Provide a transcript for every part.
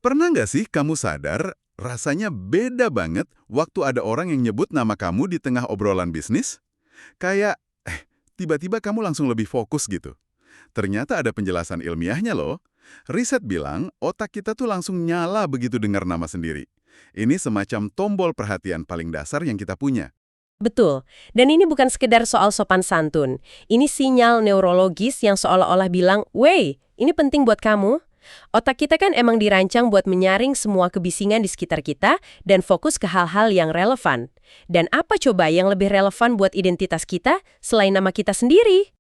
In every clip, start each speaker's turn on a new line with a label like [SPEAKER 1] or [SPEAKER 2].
[SPEAKER 1] Pernah nggak sih kamu sadar, rasanya beda banget waktu ada orang yang nyebut nama kamu di tengah obrolan bisnis? Kayak, tiba-tiba kamu langsung lebih fokus gitu. Ternyata ada penjelasan ilmiahnya loh. Riset bilang, otak kita tuh langsung nyala begitu dengar nama sendiri. Ini semacam tombol perhatian paling dasar yang kita punya.
[SPEAKER 2] Betul. Dan ini bukan sekedar soal sopan santun. Ini sinyal neurologis yang seolah-olah bilang, "Wey, ini penting buat kamu." Otak kita kan emang dirancang buat menyaring semua kebisingan di sekitar kita dan fokus ke hal-hal yang relevan. Dan apa coba yang lebih relevan buat identitas kita selain nama kita sendiri?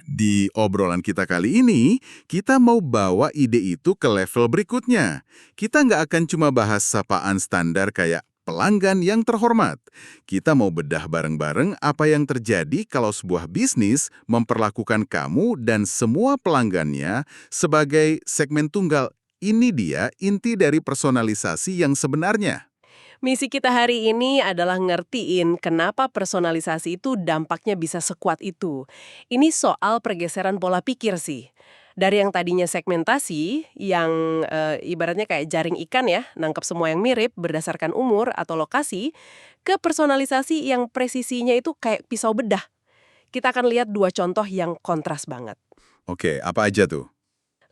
[SPEAKER 1] Di obrolan kita kali ini, kita mau bawa ide itu ke level berikutnya. Kita nggak akan cuma bahas sapaan standar kayak pelanggan yang terhormat. Kita mau bedah bareng-bareng apa yang terjadi kalau sebuah bisnis memperlakukan kamu dan semua pelanggannya sebagai segmen tunggal. Ini dia inti dari personalisasi yang sebenarnya.
[SPEAKER 2] Misi kita hari ini adalah ngertiin kenapa personalisasi itu dampaknya bisa sekuat itu. Ini soal pergeseran pola pikir sih. Dari yang tadinya segmentasi, yang ibaratnya kayak jaring ikan ya, nangkep semua yang mirip berdasarkan umur atau lokasi, ke personalisasi yang presisinya itu kayak pisau bedah. Kita akan lihat dua contoh yang kontras banget.
[SPEAKER 1] Oke, apa aja tuh?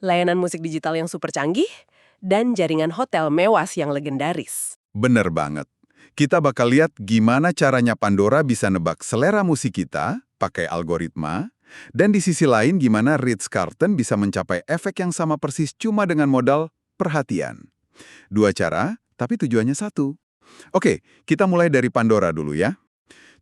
[SPEAKER 2] Layanan musik digital yang super canggih, dan jaringan hotel mewas yang legendaris.
[SPEAKER 1] Bener banget. Kita bakal lihat gimana caranya Pandora bisa nebak selera musik kita pakai algoritma, dan di sisi lain gimana Ritz-Carlton bisa mencapai efek yang sama persis cuma dengan modal perhatian. Dua cara, tapi tujuannya satu. Oke, kita mulai dari Pandora dulu ya.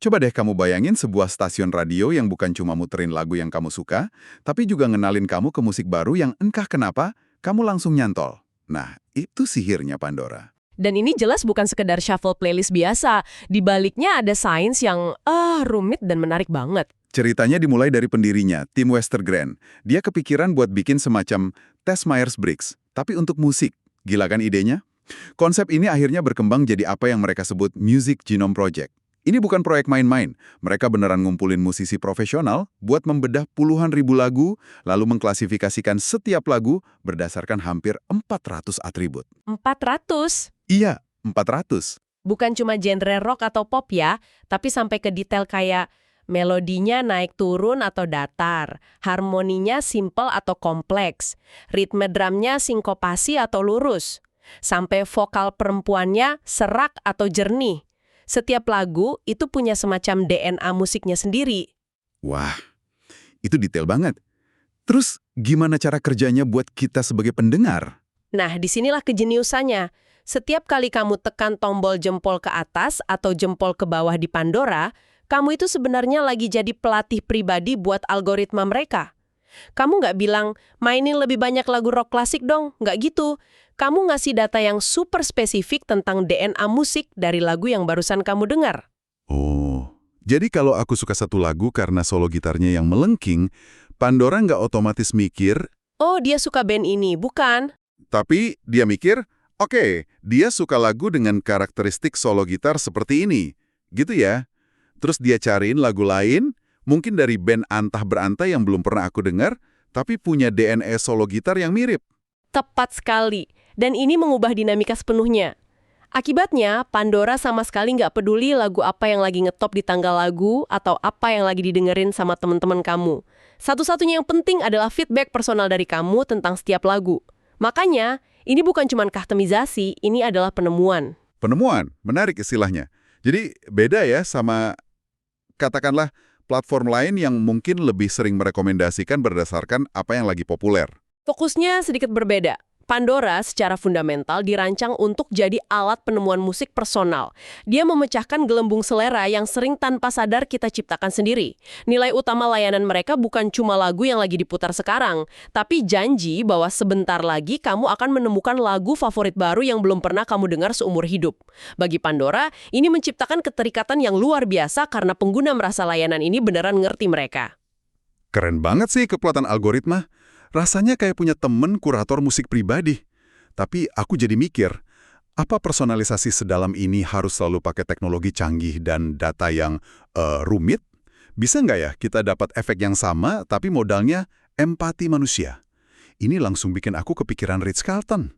[SPEAKER 1] Coba deh kamu bayangin sebuah stasiun radio yang bukan cuma muterin lagu yang kamu suka, tapi juga ngenalin kamu ke musik baru yang entah kenapa kamu langsung nyantol. Nah, itu sihirnya Pandora.
[SPEAKER 2] Dan ini jelas bukan sekedar shuffle playlist biasa. Di baliknya ada sains yang rumit dan menarik banget.
[SPEAKER 1] Ceritanya dimulai dari pendirinya, Tim Westergren. Dia kepikiran buat bikin semacam tes Myers-Briggs, tapi untuk musik. Gila kan idenya? Konsep ini akhirnya berkembang jadi apa yang mereka sebut Music Genome Project. Ini bukan proyek main-main. Mereka beneran ngumpulin musisi profesional buat membedah puluhan ribu lagu, lalu mengklasifikasikan setiap lagu berdasarkan hampir 400 atribut.
[SPEAKER 2] 400?
[SPEAKER 1] Iya, 400.
[SPEAKER 2] Bukan cuma genre rock atau pop ya, tapi sampai ke detail kayak melodinya naik turun atau datar, harmoninya simple atau kompleks, ritme drumnya sinkopasi atau lurus, sampai vokal perempuannya serak atau jernih. Setiap lagu itu punya semacam DNA musiknya sendiri.
[SPEAKER 1] Wah, itu detail banget. Terus gimana cara kerjanya buat kita sebagai pendengar?
[SPEAKER 2] Nah, disinilah kejeniusannya. Setiap kali kamu tekan tombol jempol ke atas atau jempol ke bawah di Pandora, kamu itu sebenarnya lagi jadi pelatih pribadi buat algoritma mereka. Kamu nggak bilang, mainin lebih banyak lagu rock klasik dong, nggak gitu. Kamu ngasih data yang super spesifik tentang DNA musik dari lagu yang barusan kamu dengar.
[SPEAKER 1] Oh, jadi kalau aku suka satu lagu karena solo gitarnya yang melengking, Pandora nggak otomatis mikir,
[SPEAKER 2] Oh, dia suka band ini, bukan?
[SPEAKER 1] tapi dia mikir, oke, dia suka lagu dengan karakteristik solo gitar seperti ini. Gitu ya. Terus dia cariin lagu lain, mungkin dari band antah berantai yang belum pernah aku dengar, tapi punya DNA solo gitar yang mirip.
[SPEAKER 2] Tepat sekali. Dan ini mengubah dinamika sepenuhnya. Akibatnya, Pandora sama sekali nggak peduli lagu apa yang lagi ngetop di tanggal lagu atau apa yang lagi didengerin sama teman-teman kamu. Satu-satunya yang penting adalah feedback personal dari kamu tentang setiap lagu. Makanya, ini bukan cuma kustomisasi, ini adalah penemuan.
[SPEAKER 1] Penemuan, menarik istilahnya. Jadi beda ya sama, katakanlah, platform lain yang mungkin lebih sering merekomendasikan berdasarkan apa yang lagi populer.
[SPEAKER 2] Fokusnya sedikit berbeda. Pandora secara fundamental dirancang untuk jadi alat penemuan musik personal. Dia memecahkan gelembung selera yang sering tanpa sadar kita ciptakan sendiri. Nilai utama layanan mereka bukan cuma lagu yang lagi diputar sekarang, tapi janji bahwa sebentar lagi kamu akan menemukan lagu favorit baru yang belum pernah kamu dengar seumur hidup. Bagi Pandora, ini menciptakan keterikatan yang luar biasa karena pengguna merasa layanan ini beneran ngerti mereka.
[SPEAKER 1] Keren banget sih kekuatan algoritma. Rasanya kayak punya temen kurator musik pribadi. Tapi aku jadi mikir, apa personalisasi sedalam ini harus selalu pakai teknologi canggih dan data yang rumit? Bisa nggak ya kita dapat efek yang sama tapi modalnya empati manusia? Ini langsung bikin aku kepikiran Ritz-Carlton.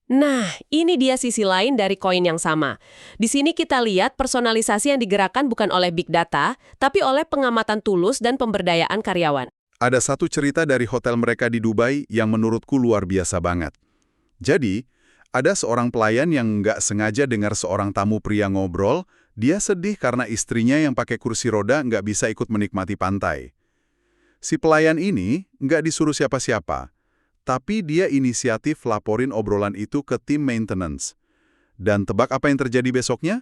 [SPEAKER 2] Nah, ini dia sisi lain dari koin yang sama. Di sini kita lihat personalisasi yang digerakkan bukan oleh big data, tapi oleh pengamatan tulus dan pemberdayaan karyawan.
[SPEAKER 1] Ada satu cerita dari hotel mereka di Dubai yang menurutku luar biasa banget. Jadi, ada seorang pelayan yang nggak sengaja dengar seorang tamu pria ngobrol, dia sedih karena istrinya yang pakai kursi roda nggak bisa ikut menikmati pantai. Si pelayan ini nggak disuruh siapa-siapa, tapi dia inisiatif laporin obrolan itu ke tim maintenance. Dan tebak apa yang terjadi besoknya?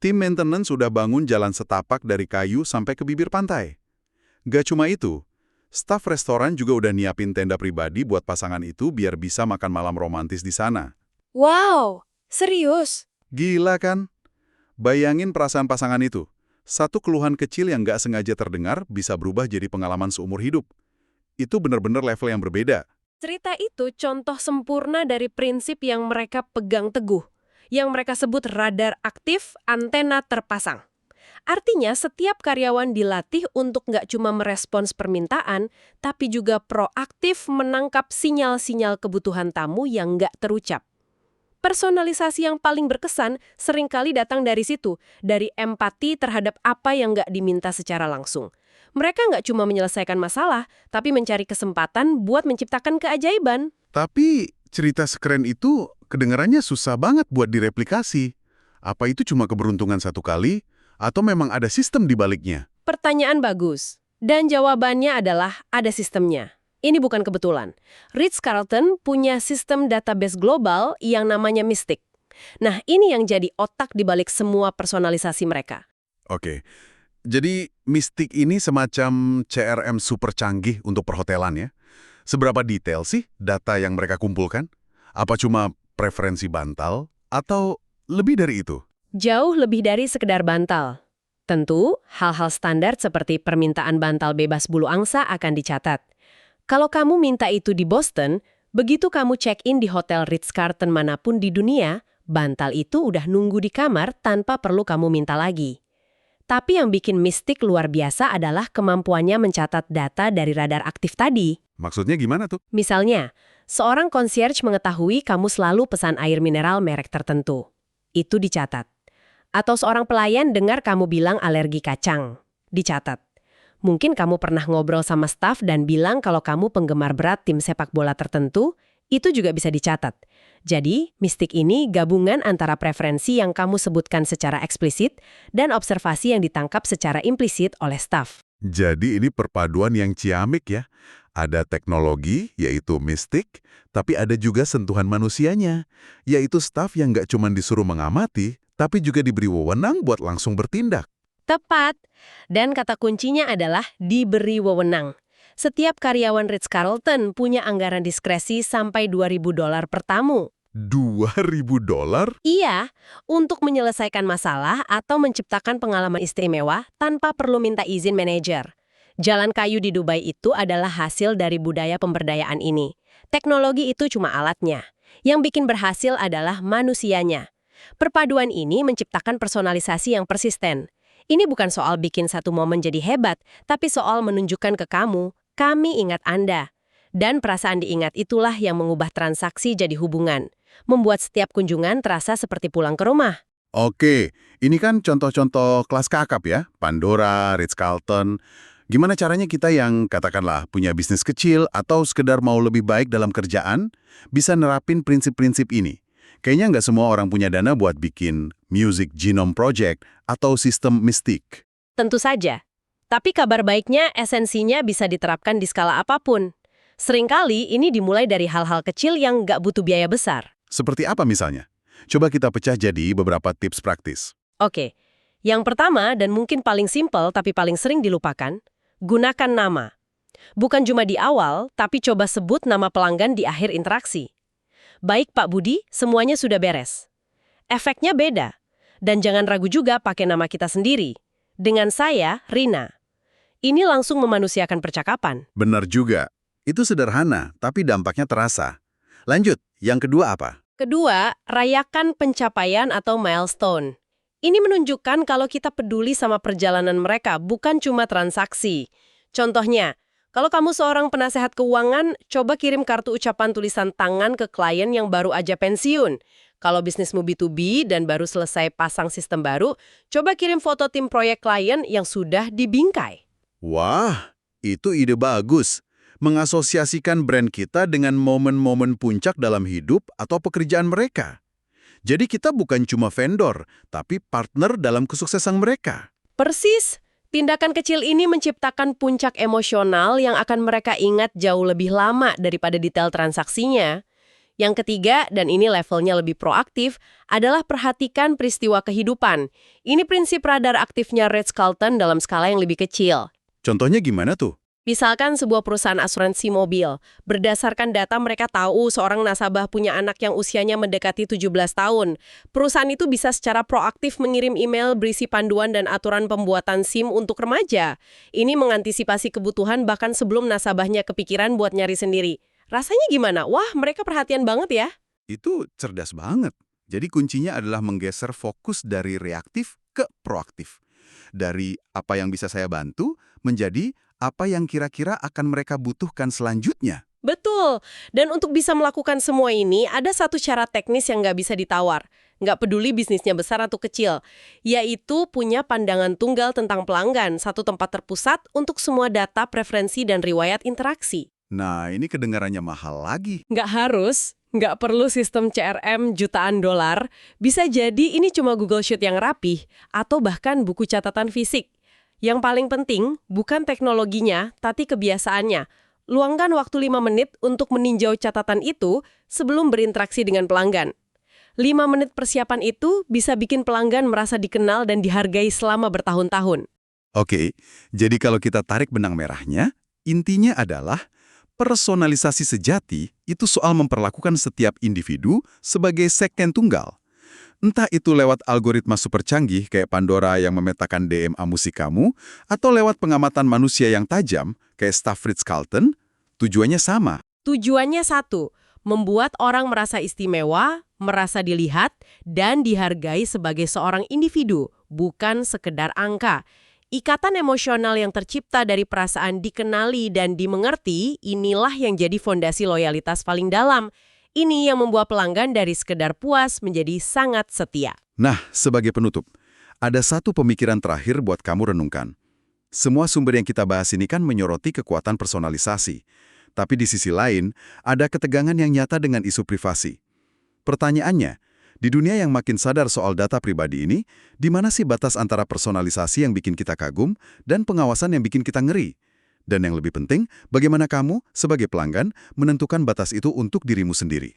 [SPEAKER 1] Tim maintenance sudah bangun jalan setapak dari kayu sampai ke bibir pantai. Gak cuma itu, staf restoran juga udah nyiapin tenda pribadi buat pasangan itu biar bisa makan malam romantis di sana.
[SPEAKER 2] Wow, serius?
[SPEAKER 1] Gila kan? Bayangin perasaan pasangan itu. Satu keluhan kecil yang nggak sengaja terdengar bisa berubah jadi pengalaman seumur hidup. Itu benar-benar level yang berbeda.
[SPEAKER 2] Cerita itu contoh sempurna dari prinsip yang mereka pegang teguh, yang mereka sebut radar aktif, antena terpasang. Artinya setiap karyawan dilatih untuk nggak cuma merespons permintaan, tapi juga proaktif menangkap sinyal-sinyal kebutuhan tamu yang nggak terucap. Personalisasi yang paling berkesan seringkali datang dari situ, dari empati terhadap apa yang nggak diminta secara langsung. Mereka nggak cuma menyelesaikan masalah, tapi mencari kesempatan buat menciptakan keajaiban.
[SPEAKER 1] Tapi cerita sekeren itu kedengarannya susah banget buat direplikasi. Apa itu cuma keberuntungan satu kali, atau memang ada sistem di baliknya?
[SPEAKER 2] Pertanyaan bagus. Dan jawabannya adalah ada sistemnya. Ini bukan kebetulan. Ritz-Carlton punya sistem database global yang namanya Mystic. Nah, ini yang jadi otak di balik semua personalisasi mereka.
[SPEAKER 1] Oke, jadi Mystic ini semacam CRM super canggih untuk perhotelan ya? Seberapa detail sih data yang mereka kumpulkan? Apa cuma preferensi bantal, atau lebih dari itu?
[SPEAKER 2] Jauh lebih dari sekedar bantal. Tentu, hal-hal standar seperti permintaan bantal bebas bulu angsa akan dicatat. Kalau kamu minta itu di Boston, begitu kamu check-in di hotel Ritz-Carlton manapun di dunia, bantal itu udah nunggu di kamar tanpa perlu kamu minta lagi. Tapi yang bikin Mystic luar biasa adalah kemampuannya mencatat data dari radar aktif tadi.
[SPEAKER 1] Maksudnya gimana tuh?
[SPEAKER 2] Misalnya, seorang concierge mengetahui kamu selalu pesan air mineral merek tertentu. Itu dicatat. Atau seorang pelayan dengar kamu bilang alergi kacang. Dicatat. Mungkin kamu pernah ngobrol sama staf dan bilang kalau kamu penggemar berat tim sepak bola tertentu, itu juga bisa dicatat. Jadi, Mystic ini gabungan antara preferensi yang kamu sebutkan secara eksplisit dan observasi yang ditangkap secara implisit oleh staf.
[SPEAKER 1] Jadi ini perpaduan yang ciamik ya. Ada teknologi, yaitu Mystic, tapi ada juga sentuhan manusianya, yaitu staf yang nggak cuma disuruh mengamati, tapi juga diberi wewenang buat langsung bertindak.
[SPEAKER 2] Tepat. Dan kata kuncinya adalah diberi wewenang. Setiap karyawan Ritz-Carlton punya anggaran diskresi sampai $2.000 per tamu.
[SPEAKER 1] $2.000?
[SPEAKER 2] Iya, untuk menyelesaikan masalah atau menciptakan pengalaman istimewa tanpa perlu minta izin manajer. Jalan kayu di Dubai itu adalah hasil dari budaya pemberdayaan ini. Teknologi itu cuma alatnya. Yang bikin berhasil adalah manusianya. Perpaduan ini menciptakan personalisasi yang persisten. Ini bukan soal bikin satu momen jadi hebat, tapi soal menunjukkan ke kamu, kami ingat Anda. Dan perasaan diingat itulah yang mengubah transaksi jadi hubungan. Membuat setiap kunjungan terasa seperti pulang ke rumah.
[SPEAKER 1] Oke, ini kan contoh-contoh kelas kakap ya, Pandora, Ritz-Carlton. Gimana caranya kita yang katakanlah punya bisnis kecil atau sekedar mau lebih baik dalam kerjaan, bisa nerapin prinsip-prinsip ini? Kayaknya nggak semua orang punya dana buat bikin Music Genome Project atau sistem Mystic.
[SPEAKER 2] Tentu saja. Tapi kabar baiknya esensinya bisa diterapkan di skala apapun. Seringkali ini dimulai dari hal-hal kecil yang nggak butuh biaya besar.
[SPEAKER 1] Seperti apa misalnya? Coba kita pecah jadi beberapa tips praktis.
[SPEAKER 2] Oke, yang pertama dan mungkin paling simpel tapi paling sering dilupakan, gunakan nama. Bukan cuma di awal, tapi coba sebut nama pelanggan di akhir interaksi. Baik Pak Budi, semuanya sudah beres. Efeknya beda. Dan jangan ragu juga pakai nama kita sendiri. Dengan saya, Rina. Ini langsung memanusiakan percakapan.
[SPEAKER 1] Benar juga. Itu sederhana, tapi dampaknya terasa. Lanjut, yang kedua apa?
[SPEAKER 2] Kedua, rayakan pencapaian atau milestone. Ini menunjukkan kalau kita peduli sama perjalanan mereka, bukan cuma transaksi. Contohnya, Kalau kamu seorang penasehat keuangan, coba kirim kartu ucapan tulisan tangan ke klien yang baru aja pensiun. Kalau bisnismu B2B dan baru selesai pasang sistem baru, coba kirim foto tim proyek klien yang sudah dibingkai.
[SPEAKER 3] Wah, itu ide bagus. Mengasosiasikan brand kita dengan momen-momen puncak dalam hidup atau pekerjaan mereka. Jadi kita bukan cuma vendor, tapi partner dalam kesuksesan mereka.
[SPEAKER 2] Persis. Tindakan kecil ini menciptakan puncak emosional yang akan mereka ingat jauh lebih lama daripada detail transaksinya. Yang ketiga, dan ini levelnya lebih proaktif, adalah perhatikan peristiwa kehidupan. Ini prinsip radar aktifnya Ritz-Carlton dalam skala yang lebih kecil.
[SPEAKER 3] Contohnya gimana tuh?
[SPEAKER 2] Misalkan sebuah perusahaan asuransi mobil. Berdasarkan data mereka tahu seorang nasabah punya anak yang usianya mendekati 17 tahun. Perusahaan itu bisa secara proaktif mengirim email berisi panduan dan aturan pembuatan SIM untuk remaja. Ini mengantisipasi kebutuhan bahkan sebelum nasabahnya kepikiran buat nyari sendiri. Rasanya gimana? Wah, mereka perhatian banget ya.
[SPEAKER 3] Itu cerdas banget. Jadi kuncinya adalah menggeser fokus dari reaktif ke proaktif. Dari apa yang bisa saya bantu menjadi apa yang kira-kira akan mereka butuhkan selanjutnya.
[SPEAKER 2] Betul. Dan untuk bisa melakukan semua ini, ada satu syarat teknis yang nggak bisa ditawar. Nggak peduli bisnisnya besar atau kecil. Yaitu punya pandangan tunggal tentang pelanggan, satu tempat terpusat untuk semua data, preferensi, dan riwayat interaksi.
[SPEAKER 3] Nah, ini kedengarannya mahal lagi.
[SPEAKER 2] Nggak harus. Nggak perlu sistem CRM jutaan dolar. Bisa jadi ini cuma Google Sheet yang rapih, atau bahkan buku catatan fisik. Yang paling penting, bukan teknologinya, tapi kebiasaannya. Luangkan waktu 5 menit untuk meninjau catatan itu sebelum berinteraksi dengan pelanggan. 5 menit persiapan itu bisa bikin pelanggan merasa dikenal dan dihargai selama bertahun-tahun.
[SPEAKER 3] Oke, jadi kalau kita tarik benang merahnya, intinya adalah personalisasi sejati itu soal memperlakukan setiap individu sebagai segmen tunggal. Entah itu lewat algoritma super canggih kayak Pandora yang memetakan DMA musik kamu, atau lewat pengamatan manusia yang tajam kayak staf Ritz-Carlton, tujuannya sama.
[SPEAKER 2] Tujuannya satu, membuat orang merasa istimewa, merasa dilihat, dan dihargai sebagai seorang individu, bukan sekedar angka. Ikatan emosional yang tercipta dari perasaan dikenali dan dimengerti, inilah yang jadi fondasi loyalitas paling dalam. Ini yang membuat pelanggan dari sekedar puas menjadi sangat setia.
[SPEAKER 3] Nah, sebagai penutup, ada satu pemikiran terakhir buat kamu renungkan. Semua sumber yang kita bahas ini kan menyoroti kekuatan personalisasi. Tapi di sisi lain, ada ketegangan yang nyata dengan isu privasi. Pertanyaannya, di dunia yang makin sadar soal data pribadi ini, di mana sih batas antara personalisasi yang bikin kita kagum dan pengawasan yang bikin kita ngeri? Dan yang lebih penting, bagaimana kamu, sebagai pelanggan, menentukan batas itu untuk dirimu sendiri?